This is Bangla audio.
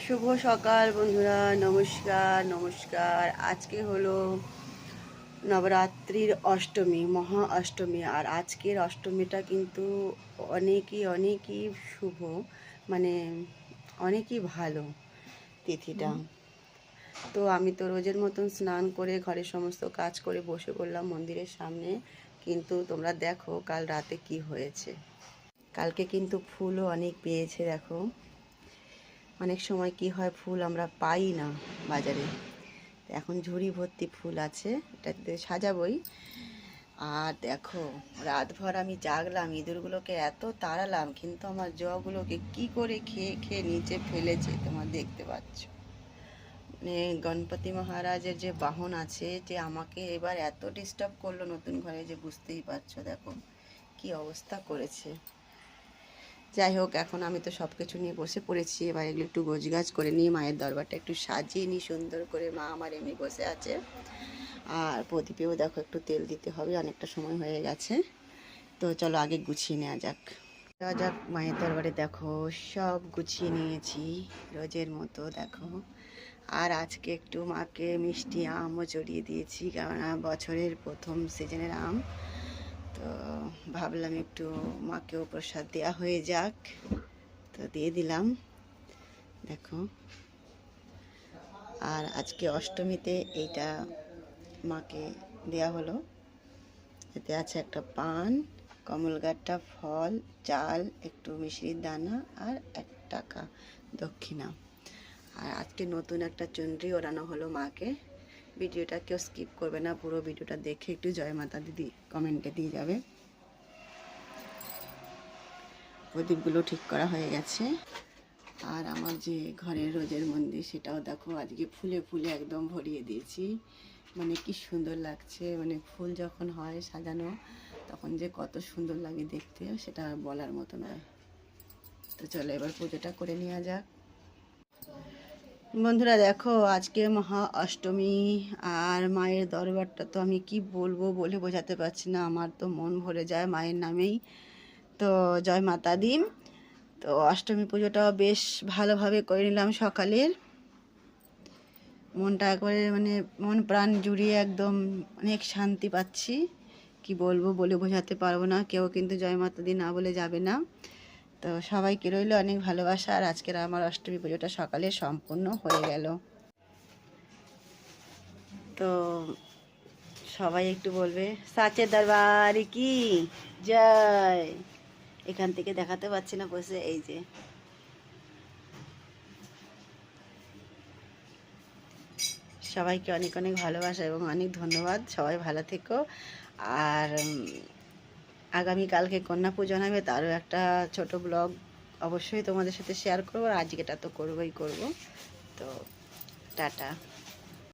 শুভ সকাল বন্ধুরা, নমস্কার নমস্কার। আজকে হলো নবরাত্রির অষ্টমী, মহা অষ্টমী। আর আজকের অষ্টমীটা কিন্তু অনেকই শুভ, মানে অনেকই ভালো তিথিটা। তো আমি তো রোজের মতন স্নান করে ঘরের সমস্ত কাজ করে বসে পড়লাম মন্দিরের সামনে। কিন্তু তোমরা দেখো কাল রাতে কি হয়েছে। কালকে কিন্তু ফুলও অনেক পেয়েছে। দেখো, অনেক সময় কি হয়, ফুল আমরা পাই না বাজারে। এখন ঝুড়ি ভর্তি ফুল আছে, এটাতে সাজাবই। আর দেখো, রাতভর আমি জাগলাম, ইঁদুরগুলোকে এত তাড়ালাম, কিন্তু আমার জগুলোকে কি করে খেয়ে খেয়ে নিচে ফেলেছে তোমরা দেখতে পাচ্ছ। মানে গণপতি মহারাজের যে বাহন আছে, যে আমাকে এবার এত ডিস্টার্ব করলো নতুন ঘরে, যে বুঝতেই পারছো। দেখো কি অবস্থা করেছে। যাই হোক, এখন আমি তো সব কিছু নিয়ে বসে পড়েছি। এবার এগুলো একটু গোছগাছ করে নিয়ে মায়ের দরবারটা একটু সাজিয়ে নিই সুন্দর করে। মা আমার এমনি বসে আছে। আর প্রদীপেও দেখো একটু তেল দিতে হবে, অনেকটা সময় হয়ে গেছে। তো চলো আগে গুছিয়ে নেওয়া যাক। যাওয়া যাক মায়ের দরবারে। দেখো সব গুছিয়ে নিয়েছি রোজের মতো। দেখো, আর আজকে একটু মাকে মিষ্টি আমও চড়িয়ে দিয়েছি, কেননা বছরের প্রথম সিজনের আম। তো ভাবলাম একটু মাকেও প্রসাদ দেওয়া হয়ে যাক, তো দিয়ে দিলাম। দেখো, আর আজকে অষ্টমীতে এইটা মাকে দেয়া হলো। এতে আছে একটা পান, কমলগাট্টা ফল, চাল, একটু মিশ্রির দানা আর 1 টাকা দক্ষিণা। আর আজকে নতুন একটা চুনরি ওড়ানো হলো মাকে। ভিডিওটা কেউ স্কিপ করবে না, পুরো ভিডিওটা দেখে একটু জয় মাতা দিদি কমেন্টে দিয়ে যাবে। প্রদীপগুলো ঠিক করা হয়ে গেছে। আর আমার যে ঘরের রোজের মন্দির, সেটাও দেখো আজকে ফুলে ফুলে একদম ভরিয়ে দিয়েছি। মানে কি সুন্দর লাগছে, মানে ফুল যখন হয় সাজানো, তখন যে কত সুন্দর লাগে দেখতে, সেটা বলার মতো নয়। তো চলো এবার পুজোটা করে নেওয়া যাক। বন্ধুরা দেখো, আজকে মহা অষ্টমী। আর মায়ের দরবারটা তো আমি কি বলবো, বলে বোঝাতে পারছি না। আমার তো মন ভরে যায় মায়ের নামেই। তো জয় মাতা দি। তো অষ্টমী পুজোটাও বেশ ভালোভাবে করে নিলাম সকালের। মনটা একবারে মানে মন প্রাণ জুড়িয়ে একদম অনেক শান্তি পাচ্ছি। কি বলবো, বলে বোঝাতে পারবো না। কেউ কিন্তু জয় মাতা দি না বলে যাবে না। তো সবাইকে রইল অনেক ভালোবাসা। আর আজকের আমার অষ্টমী পুজোটা সকালে সম্পূর্ণ হয়ে গেল। তো সবাই একটু বলবে সাচের দরবার কি জয়। এখান থেকে দেখাতে পাচ্ছি না বসে, এই যে। সবাইকে অনেক অনেক ভালোবাসা এবং অনেক ধন্যবাদ। সবাই ভালো থেকো। আর আগামীকালকে কন্যা পুজো হবে, তারও একটা ছোট ব্লগ অবশ্যই তোমাদের সাথে শেয়ার করবো। আর আজকেটা তো করবই করব। তো টাটা।